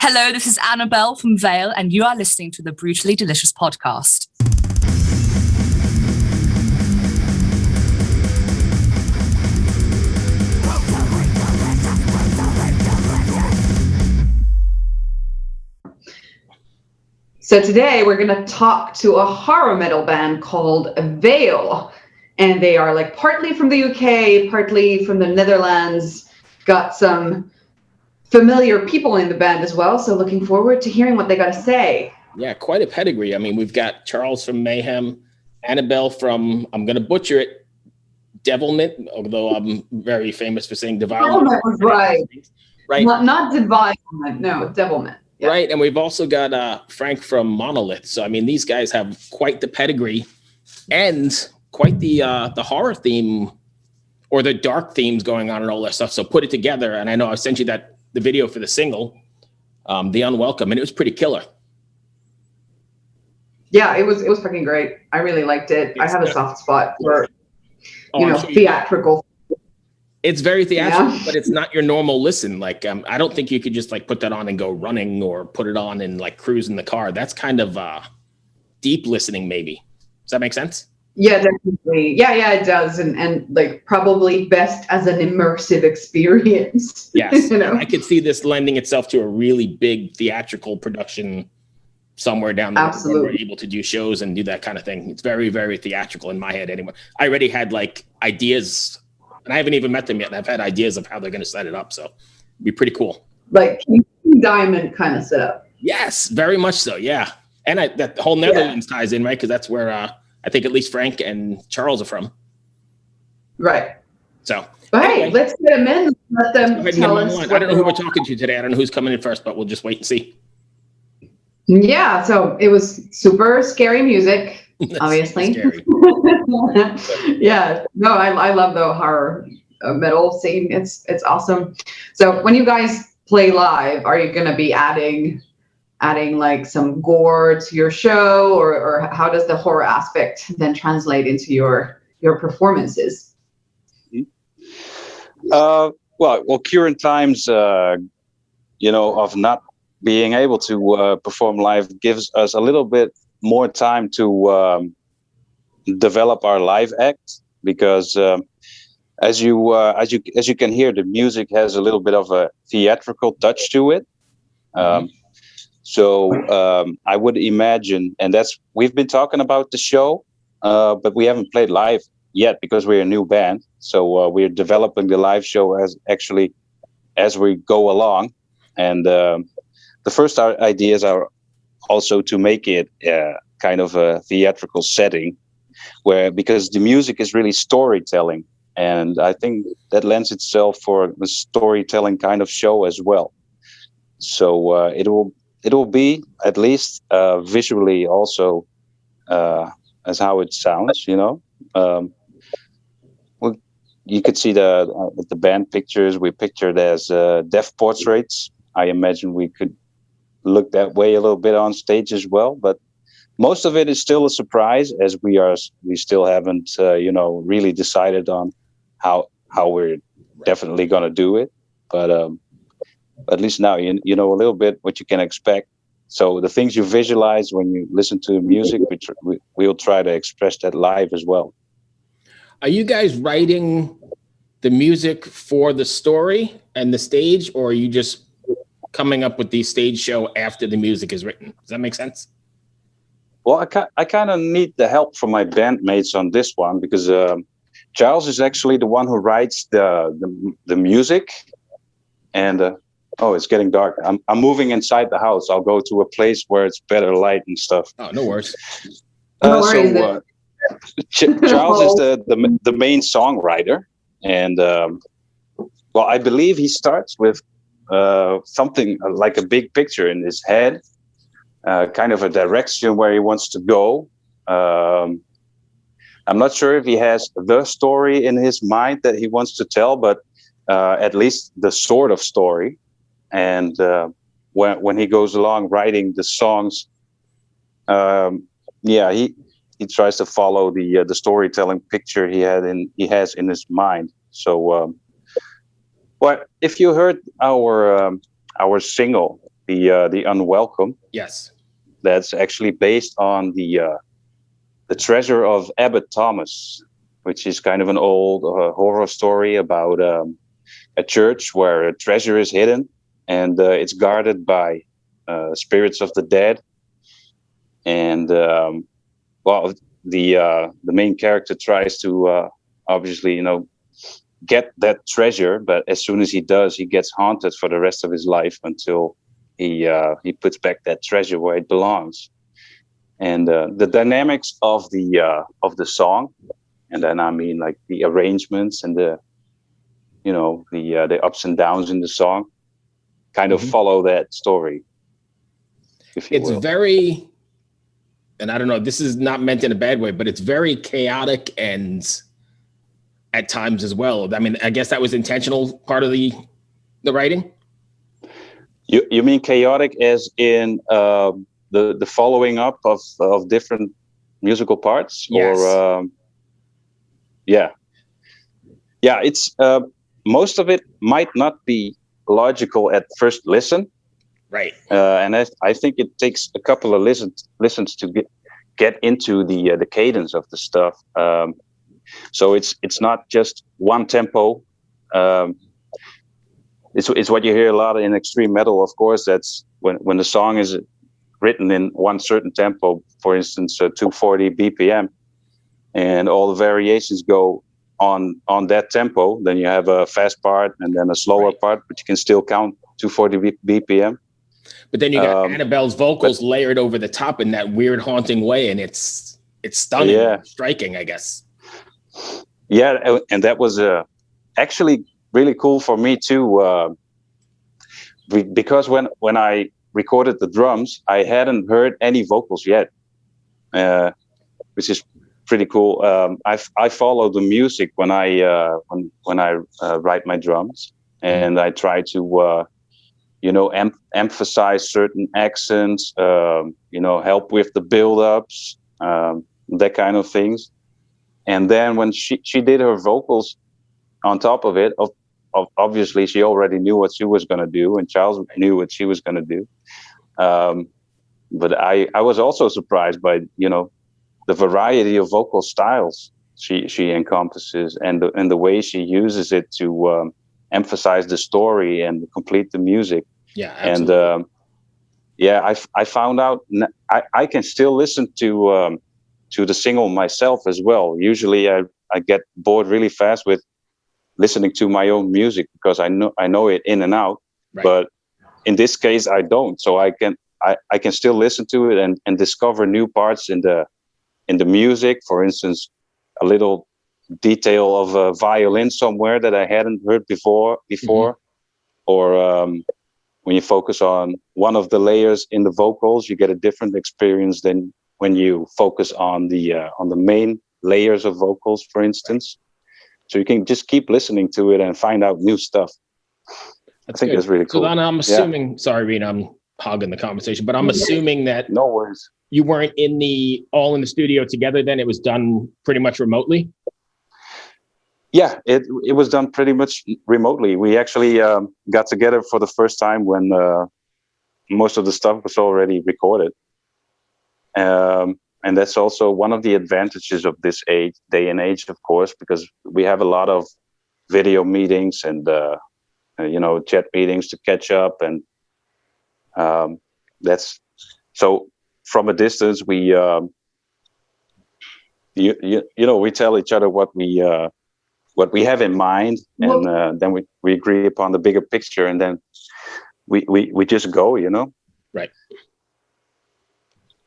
Hello, this is Annabelle from Veile, and you are listening to the Brutally Delicious podcast. So today we're going to talk to a horror metal band called Veile, and they are like partly from the UK, partly from the Netherlands, got some familiar people in the band as well, so looking forward to hearing what they got to say. Yeah, quite a pedigree. I mean, we've got Charles from Mayhem, Annabelle from, I'm going to butcher it, Devilment, although I'm very famous for saying Devilment. Devilment was right. Right. Not Devilment, no, Devilment. Yeah. Right, and we've also got Frank from Monolith. So, I mean, these guys have quite the pedigree and quite the horror theme or the dark themes going on and all that stuff. So put it together, and I know I sent you the video for the single, The Unwelcome, and it was pretty killer. Yeah, it was fucking great. I really liked it. I have a soft spot for theatrical. It's very theatrical, but it's not your normal listen. Like, I don't think you could just like put that on and go running or put it on and like cruise in the car. That's kind of deep listening, maybe. Does that make sense? Yeah, definitely. Yeah, it does. And like probably best as an immersive experience. Yes. I could see this lending itself to a really big theatrical production somewhere down the road where we're able to do shows and do that kind of thing. It's very, very theatrical in my head anyway. I already had like ideas, and I haven't even met them yet. And I've had ideas of how they're going to set it up. So it'd be pretty cool. Like Diamond kind of setup. Yes, very much so. Yeah. And that whole Netherlands ties in, right? Because that's where I think at least Frank and Charles are from. Right. So. But hey, let's get them in. Let them tell us. I don't know who we're talking to today. I don't know who's coming in first, but we'll just wait and see. Yeah, so it was super scary music, obviously. Scary. Yeah, no, I love the horror metal scene. It's awesome. So when you guys play live, are you going to be adding like some gore to your show, or how does the horror aspect then translate into your performances? Well, current times, of not being able to perform live gives us a little bit more time to develop our live act, because as you can hear, the music has a little bit of a theatrical touch to it. So I would imagine, and we've been talking about the show, but we haven't played live yet because we're a new band. So we're developing the live show as we go along, and the first ideas are also to make it kind of a theatrical setting, because the music is really storytelling, and I think that lends itself for a storytelling kind of show as well. So it will be at least visually also as how it sounds. You could see the band pictures. We pictured as death portraits. I imagine we could look that way a little bit on stage as well, but most of it is still a surprise, as we still haven't really decided on how we're definitely going to do it, but at least now you know a little bit what you can expect. So the things you visualize when you listen to music, we'll try to express that live as well. Are you guys writing the music for the story and the stage, or are you just coming up with the stage show after the music is written? Does that make sense? Well, I kind of need the help from my bandmates on this one, because Charles is actually the one who writes the music. And it's getting dark. I'm moving inside the house. I'll go to a place where it's better light and stuff. Oh, no worries. Charles is the main songwriter, and I believe he starts with something like a big picture in his head, kind of a direction where he wants to go. I'm not sure if he has the story in his mind that he wants to tell, but at least the sort of story. And when he goes along writing the songs, he tries to follow the storytelling picture he has in his mind. So, if you heard our single, the Unwelcome. Yes. That's actually based on the Treasure of Abbot Thomas, which is kind of an old horror story about a church where a treasure is hidden, and it's guarded by spirits of the dead. And well, the main character tries to obviously, get that treasure, but as soon as he does, he gets haunted for the rest of his life until he puts back that treasure where it belongs. And the dynamics of the song, and then I mean like the arrangements and the ups and downs in the song, kind of follow that story. If you It's will. very, and I don't know, this is not meant in a bad way, but it's very chaotic and at times as well. I mean, I guess that was intentional part of the writing. You mean chaotic as in the following up of different musical parts? Yes. Or yeah, it's most of it might not be logical at first listen, right? And I think it takes a couple of listens to get into the cadence of the stuff. So it's not just one tempo. It's what you hear a lot in extreme metal, of course. That's when the song is written in one certain tempo, for instance, 240 BPM, and all the variations go on that tempo. Then you have a fast part and then a slower part, but you can still count 240 BPM. But then you got Annabelle's vocals layered over the top in that weird, haunting way, and it's stunning, striking, I guess. Yeah, and that was actually really cool for me too, because when I recorded the drums, I hadn't heard any vocals yet, which is pretty cool. I follow the music when I write my drums, and I try to emphasize certain accents, help with the build-ups, that kind of things. And then when she did her vocals on top of it, obviously she already knew what she was going to do, and Charles knew what she was going to do. But I was also surprised by the variety of vocal styles she encompasses, and the way she uses it to emphasize the story and complete the music. Yeah, absolutely. And I found out I can still listen to the single myself as well. Usually I get bored really fast with listening to my own music because I know it in and out. Right. But in this case I don't. So I can still listen to it and discover new parts in the music. For instance, a little detail of a violin somewhere that I hadn't heard before. Or when you focus on one of the layers in the vocals, you get a different experience than when you focus on the main layers of vocals, for instance. So you can just keep listening to it and find out new stuff. I think that's really cool. So then I'm assuming, sorry, Riina, I'm hogging the conversation, but I'm assuming that no worries. You weren't all in the studio together then? It was done pretty much remotely? Yeah, it was done pretty much remotely. We actually got together for the first time when most of the stuff was already recorded. And that's also one of the advantages of this day and age, of course, because we have a lot of video meetings and chat meetings to catch up, and that's so from a distance we we tell each other what we have in mind, and then we agree upon the bigger picture, and then we just go, Right.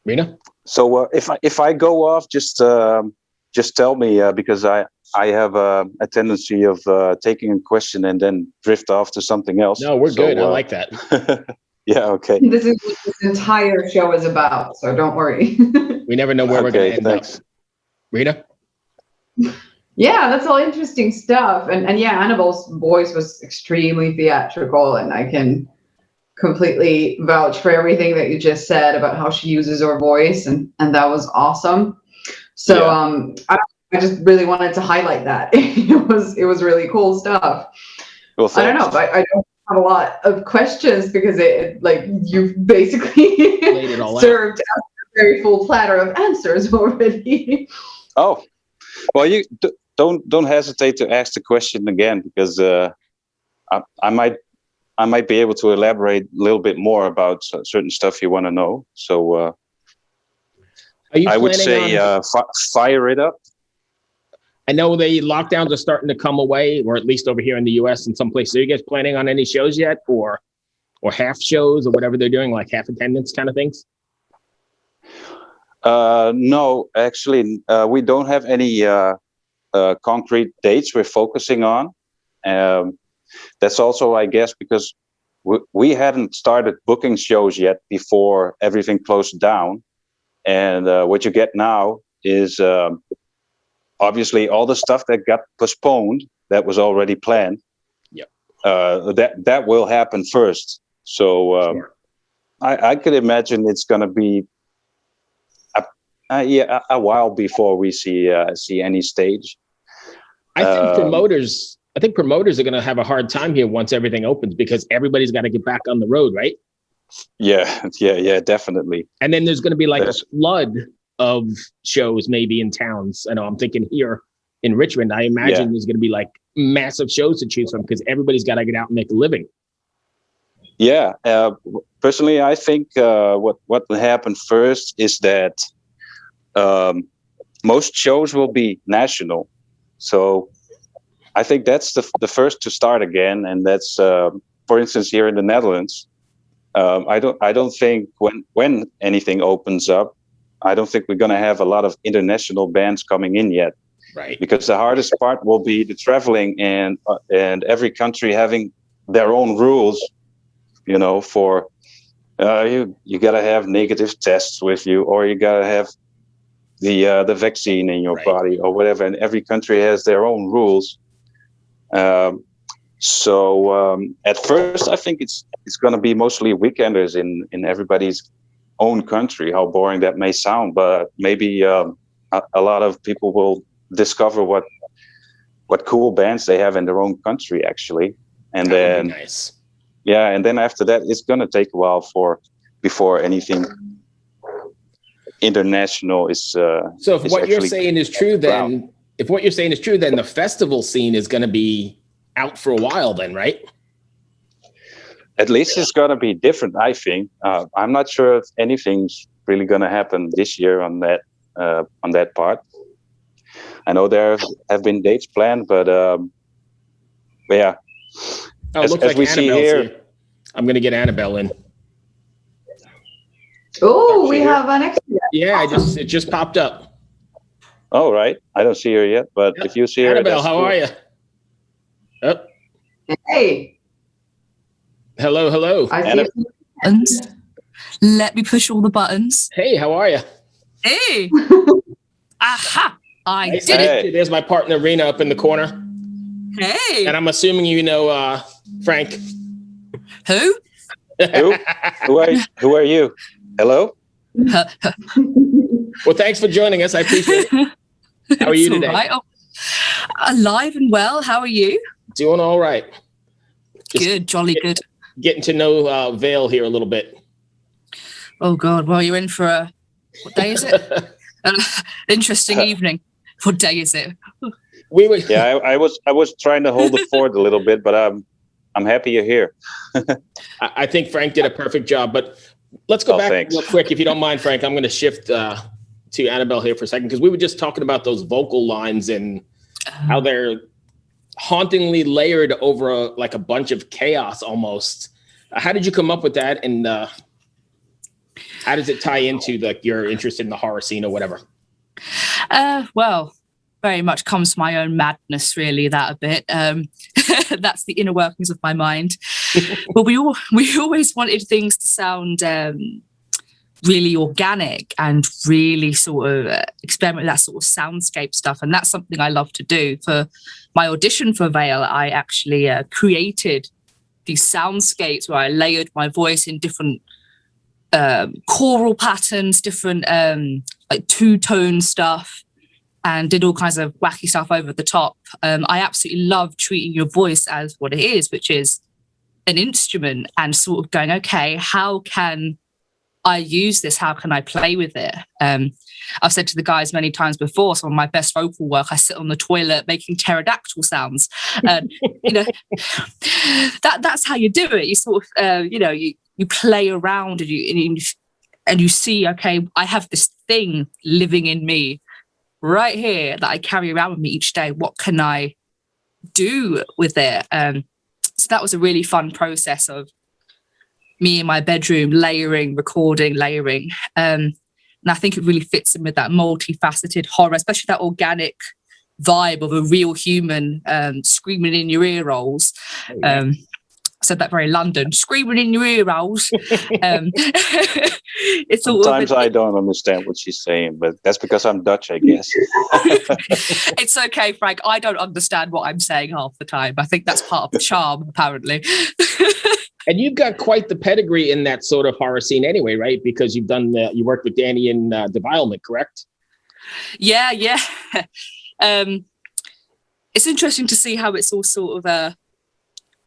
Riina? So if I go off, just tell me, because I have a tendency of taking a question and then drift off to something else. No, we're good. I like that. Yeah. Okay. This is what this entire show is about, so don't worry. We never know where we're going to end up. Riina? Yeah, that's all interesting stuff. And yeah, Annabelle's voice was extremely theatrical, and I can completely vouch for everything that you just said about how she uses her voice, and that was awesome. So I just really wanted to highlight that. It was really cool stuff. Well, I don't know, but have a lot of questions because it like you've basically Laid it all served a very full platter of answers already. Oh, well, you don't hesitate to ask the question again, because I might be able to elaborate a little bit more about certain stuff you want to know. So I would say fire it up. I know the lockdowns are starting to come away, or at least over here in the US in some places. Are you guys planning on any shows yet, or half shows, or whatever they're doing, like half attendance kind of things? No, actually, we don't have any concrete dates we're focusing on. That's also, I guess, because we hadn't started booking shows yet before everything closed down. And what you get now is obviously all the stuff that got postponed that was already planned. Yep. That will happen first. So sure. I could imagine it's going to be a while before we see any stage. I think promoters are going to have a hard time here once everything opens, because everybody's got to get back on the road, right? Yeah, definitely. And then there's going to be like a flood of shows maybe in towns. I know I'm thinking here in Richmond, I imagine there's going to be like massive shows to choose from, because everybody's got to get out and make a living. Yeah. Personally, I think what will happen first is that most shows will be national. So I think that's the first to start again. And that's, for instance, here in the Netherlands, I don't think when anything opens up, I don't think we're going to have a lot of international bands coming in yet. Right. Because the hardest part will be the traveling and every country having their own rules, for you got to have negative tests with you, or you got to have the vaccine in your body or whatever. And every country has their own rules. So at first, I think it's going to be mostly weekenders in everybody's own country, how boring that may sound, but maybe a lot of people will discover what cool bands they have in their own country, actually. And that would be nice. Yeah, and then after that, it's going to take a while before anything international is. So if what you're saying is true, then the festival scene is going to be out for a while, then, right? At least it's going to be different, I think. I'm not sure if anything's really going to happen this year on that part. I know there have been dates planned, but yeah. Oh, it looks like Annabelle's here. I'm going to get Annabelle in. Oh, we have an extra. Yeah, it just popped up. Oh, right. I don't see her yet, but if you see her, Annabelle, how are you? Oh. Hey. Hello. I see buttons. Let me push all the buttons. Hey, how are you? Hey. Aha! I did it. There's my partner Riina up in the corner. Hey. And I'm assuming you know Frank. Who? Who are you? Hello? Well, thanks for joining us. I appreciate it. How are you today? Right. Oh, alive and well. How are you? Doing all right. Good, jolly good. Getting to know Veile here a little bit. Oh God! Well, you're in for what day is it? Interesting evening. What day is it? I was trying to hold the fort a little bit, but I'm happy you're here. I think Frank did a perfect job, but let's go back real quick, if you don't mind, Frank. I'm going to shift to Annabelle here for a second, because we were just talking about those vocal lines and how they're hauntingly layered over a bunch of chaos almost. How did you come up with that, and how does it tie into your interest in the horror scene or whatever? Well, very much comes from my own madness, really, that a bit. That's the inner workings of my mind. But we always wanted things to sound really organic and really sort of experiment with that sort of soundscape stuff. And that's something I love to do. For my audition for Veile, I actually created these soundscapes where I layered my voice in different choral patterns, different like two-tone stuff, and did all kinds of wacky stuff over the top. I absolutely love treating your voice as what it is, which is an instrument and sort of going, okay, how can I use this? How can I play with it? I've said to the guys many times before, some of my best vocal work, I sit on the toilet making pterodactyl sounds. That's how you do it. You sort of, you play around and you see, okay, I have this thing living in me right here that I carry around with me each day. What can I do with it? So that was a really fun process of me in my bedroom, recording. And I think it really fits in with that multifaceted horror, especially that organic vibe of a real human screaming in your ear rolls. Oh, yeah. Said that very London, screaming in your ear rolls. It's Sometimes I don't understand what she's saying, but that's because I'm Dutch, I guess. It's okay, Frank. I don't understand what I'm saying half the time. I think that's part of the charm, apparently. And you've got quite the pedigree in that sort of horror scene anyway, right? Because you worked with Danny in Devilement, correct? Yeah. It's interesting to see how it's all sort of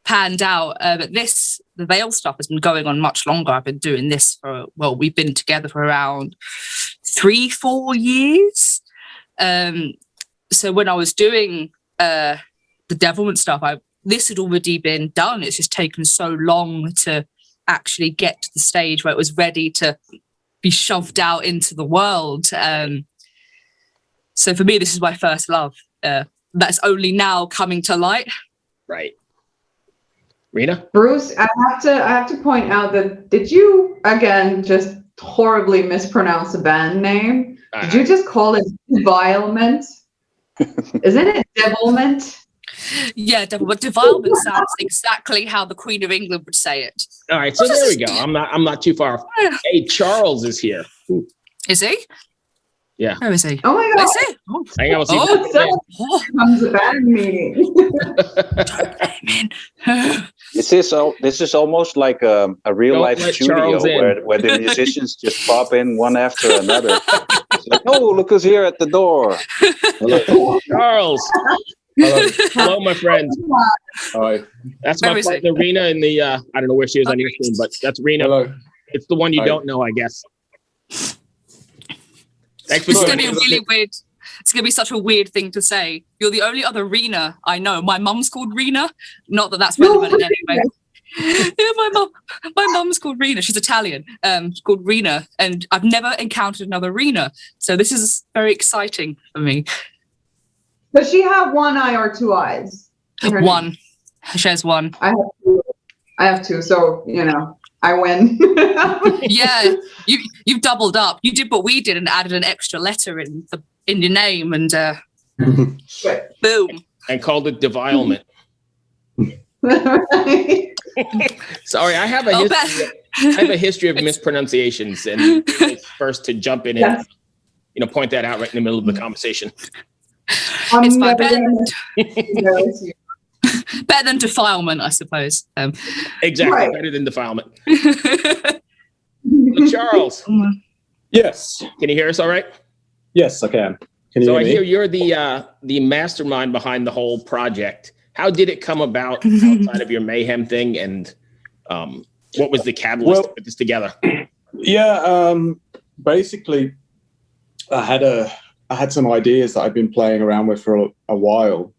panned out. But the Veile stuff has been going on much longer. I've been doing this we've been together for around 3-4 years. So when I was doing the Devilment stuff, this had already been done. It's just taken so long to actually get to the stage where it was ready to be shoved out into the world. So for me, this is my first love. That's only now coming to light. Right. Riina? Bruce, I have to point out that did you again just horribly mispronounce the band name? Did you just call it Devilement? Isn't it Devilment? Yeah, but Devilement sounds exactly how the Queen of England would say it. All right, so there we go. I'm not too far off. Hey, Charles is here. Is he? Yeah. Where is he? Oh my God! Is he? Oh. Hang on, Comes a band meeting. This is almost like a real life studio where the musicians just pop in one after another. It's like, oh, look who's here at the door. Hello. Charles. Hello, my friend. Hi. That's my partner, Riina, in the, I don't know where she is on your screen, but that's Riina. Hello. It's the one you don't know, I guess. Thanks for It's going joining to be really weird. It's going to be such a weird thing to say. You're the only other Riina I know. My mum's called Riina. Not that that's relevant in any way. Yeah, my mum's called Riina. She's Italian. She's called Riina, and I've never encountered another Riina. So this is very exciting for me. Does she have one eye or two eyes? One. She has one. I have two. So I win. Yeah, you've doubled up. You did what we did and added an extra letter in your name, and boom. And called it Devilement. Sorry, I have a history of mispronunciations, and it's first to jump in and point that out right in the middle of the conversation. It's fine. Better than Defilement, I suppose. Exactly, right. Better than Defilement. So Charles. Yes. Can you hear us all right? Yes, I can. Can you hear me? I hear you're the mastermind behind the whole project. How did it come about outside of your mayhem thing, and what was the catalyst to put this together? Yeah, basically, I had some ideas that I'd been playing around with for a while,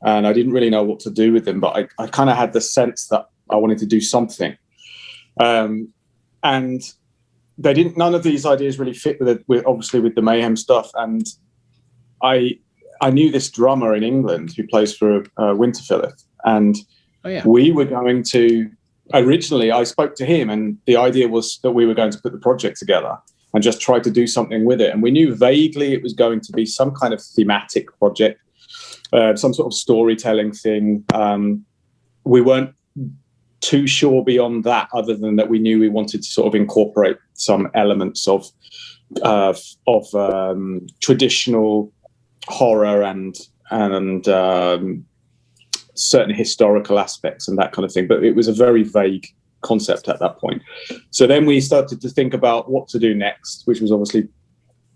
and I didn't really know what to do with them, but I kind of had the sense that I wanted to do something. And they didn't. None of these ideas really fit with obviously with the mayhem stuff. And I knew this drummer in England who plays for Winterfilleth, and we were going to. Originally, I spoke to him, and the idea was that we were going to put the project together and just try to do something with it. And we knew vaguely it was going to be some kind of thematic project, some sort of storytelling thing. We weren't too sure beyond that, other than that we knew we wanted to sort of incorporate some elements of traditional horror and certain historical aspects and that kind of thing. But it was a very vague concept at that point. So then we started to think about what to do next, which was obviously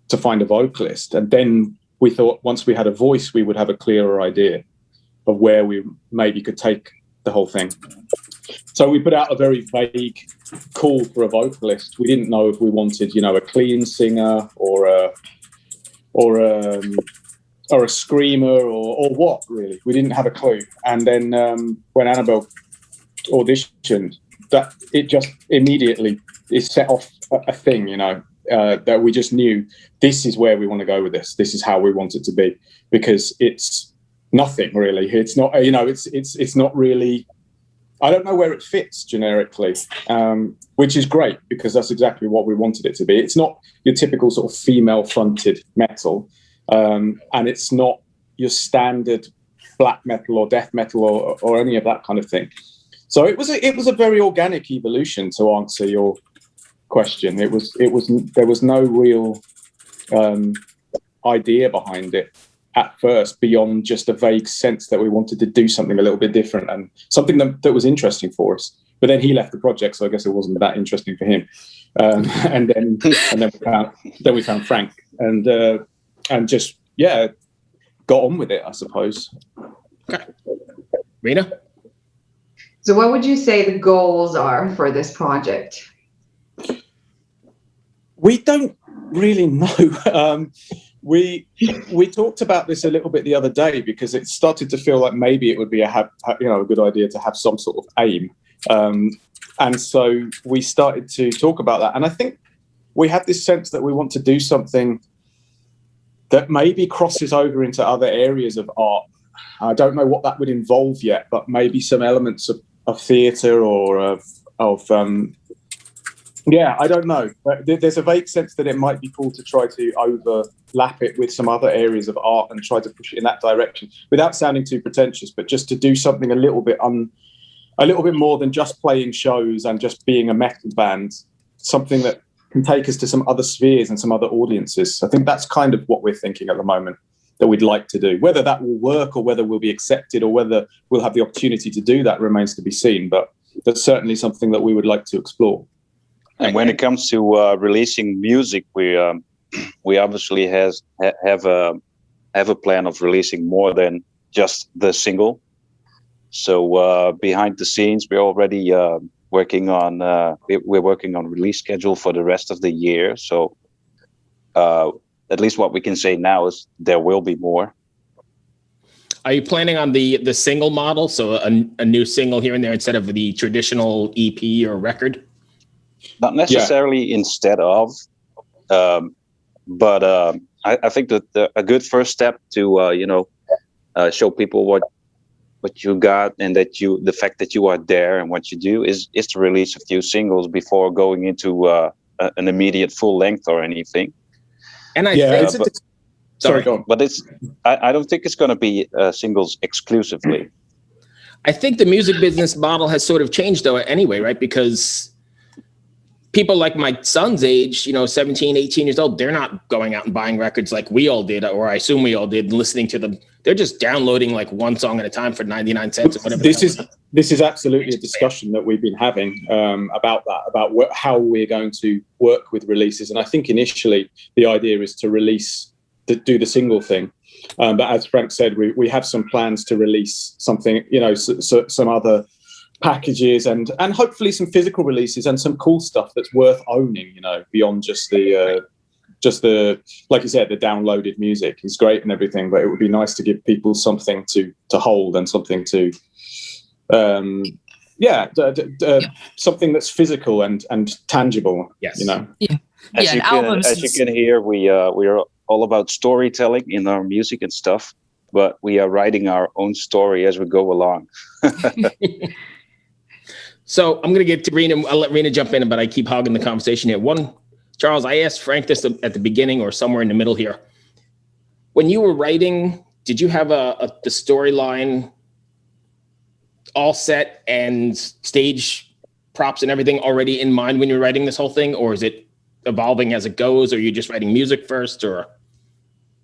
to find a vocalist. And then we thought once we had a voice, we would have a clearer idea of where we maybe could take the whole thing. So we put out a very vague call for a vocalist. We didn't know if we wanted, a clean singer or a screamer or what, really. We didn't have a clue. And then when Annabelle auditioned, that it just immediately is set off a thing, that we just knew this is where we want to go with this. This is how we want it to be, because it's nothing really. It's not, it's not really. I don't know where it fits generically, which is great because that's exactly what we wanted it to be. It's not your typical sort of female-fronted metal, and it's not your standard black metal or death metal or any of that kind of thing. So it was a very organic evolution, to answer your question. There was no real idea behind it at first, beyond just a vague sense that we wanted to do something a little bit different and something that was interesting for us. But then he left the project, so I guess it wasn't that interesting for him. And then we found Frank and just got on with it, I suppose. Okay, Riina. So what would you say the goals are for this project? We don't really know. We talked about this a little bit the other day because it started to feel like maybe it would be a good idea to have some sort of aim. And so we started to talk about that. And I think we had this sense that we want to do something that maybe crosses over into other areas of art. I don't know what that would involve yet, but maybe some elements of theatre or of I don't know. But there's a vague sense that it might be cool to try to overlap it with some other areas of art and try to push it in that direction without sounding too pretentious, but just to do something a little bit more than just playing shows and just being a metal band, something that can take us to some other spheres and some other audiences. I think that's kind of what we're thinking at the moment that we'd like to do. Whether that will work or whether we'll be accepted or whether we'll have the opportunity to do that remains to be seen, but that's certainly something that we would like to explore. And when it comes to releasing music, we obviously have a plan of releasing more than just the single. So behind the scenes, we're already working on release schedule for the rest of the year. So at least what we can say now is there will be more. Are you planning on the single model, so a new single here and there instead of the traditional EP or record? Not necessarily instead of, but I think that a good first step to show people what you got and the fact that you are there and what you do is to release a few singles before going into an immediate full length or anything. And I think sorry, go on. But I don't think it's going to be singles exclusively. I think the music business model has sort of changed though anyway, right? Because people like my son's age, 17, 18 years old, they're not going out and buying records like we all did, or I assume we all did, and listening to them. They're just downloading like one song at a time for 99 cents or whatever. This is absolutely a discussion that we've been having about that, about how we're going to work with releases. And I think initially the idea is to do the single thing. But as Frank said, we have some plans to release something, some other packages and hopefully some physical releases and some cool stuff that's worth owning, beyond just the like you said, the downloaded music is great and everything, but it would be nice to give people something to hold and something to something that's physical and tangible. Yes. As you can hear, we are all about storytelling in our music and stuff, but we are writing our own story as we go along. So I'm going to get to Riina. I'll let Riina jump in, but I keep hogging the conversation here. Charles, I asked Frank this at the beginning or somewhere in the middle here. When you were writing, did you have the storyline all set and stage props and everything already in mind when you're writing this whole thing? Or is it evolving as it goes? Or are you just writing music first? Or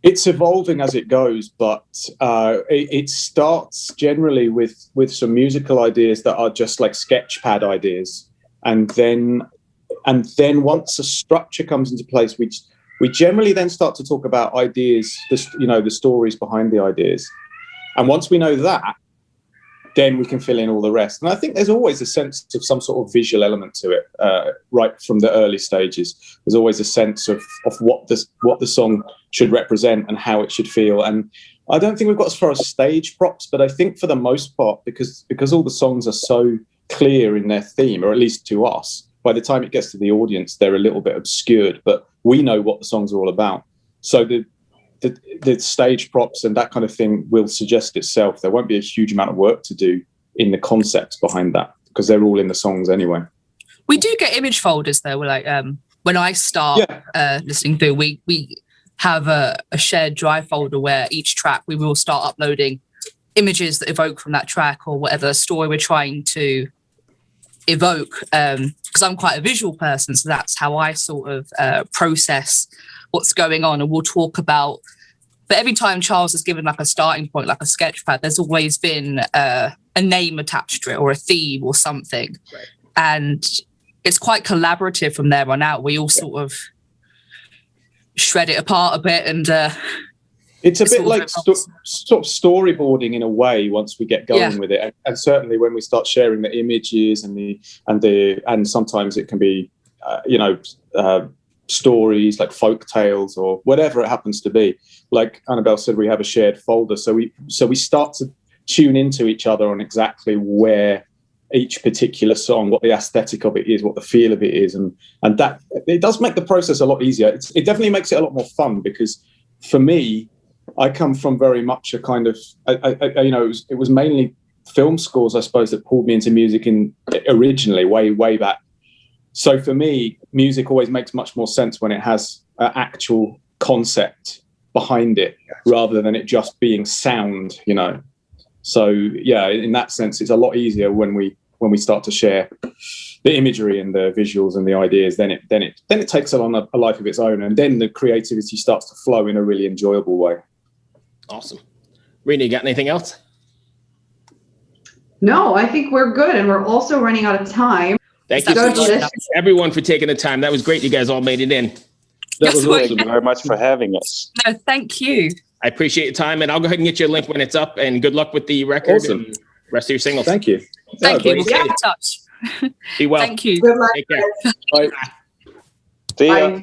it's evolving as it goes, but it starts generally with some musical ideas that are just like sketchpad ideas, and then once a structure comes into place, we generally then start to talk about ideas, the stories behind the ideas, and once we know that, then we can fill in all the rest. And I think there's always a sense of some sort of visual element to it, right from the early stages. There's always a sense of what the song should represent and how it should feel. And I don't think we've got as far as stage props, but I think for the most part, because all the songs are so clear in their theme, or at least to us, by the time it gets to the audience, they're a little bit obscured, but we know what the songs are all about. So the stage props and that kind of thing will suggest itself. There won't be a huge amount of work to do in the concepts behind that, because they're all in the songs anyway. We do get image folders though. We're like, when I start listening through, we have a shared drive folder where each track we will start uploading images that evoke from that track or whatever story we're trying to evoke. Because I'm quite a visual person, so that's how I sort of process what's going on. And we'll talk about, but every time Charles has given like a starting point, like a sketch pad, there's always been a name attached to it or a theme or something. Right. And it's quite collaborative from there on out. We all sort of shred it apart a bit, and it's a bit like sort of storyboarding in a way once we get going with it. And certainly when we start sharing the images and sometimes it can be stories like folk tales or whatever it happens to be. Like Annabelle said, we have a shared folder, so we start to tune into each other on exactly where each particular song, what the aesthetic of it is, what the feel of it is, and that it does make the process a lot easier. It definitely makes it a lot more fun, because for me, I come from very much a kind of it was mainly film scores, I suppose, that pulled me into music originally way back. So for me, music always makes much more sense when it has an actual concept behind it rather than it just being sound, So yeah, in that sense, it's a lot easier when we start to share the imagery and the visuals and the ideas. Then it takes on a life of its own, and then the creativity starts to flow in a really enjoyable way. Awesome. Riina, you got anything else? No, I think we're good, and we're also running out of time. Thank you so much, everyone, for taking the time. That was great. You guys all made it in. That was awesome. Thank you very much for having us. No, thank you. I appreciate your time, and I'll go ahead and get you a link when it's up. And good luck with the record and rest of your singles. Thank you. Thank you. We'll keep in touch. Be well. Thank you. Good luck. Take care. Bye. See ya. Bye.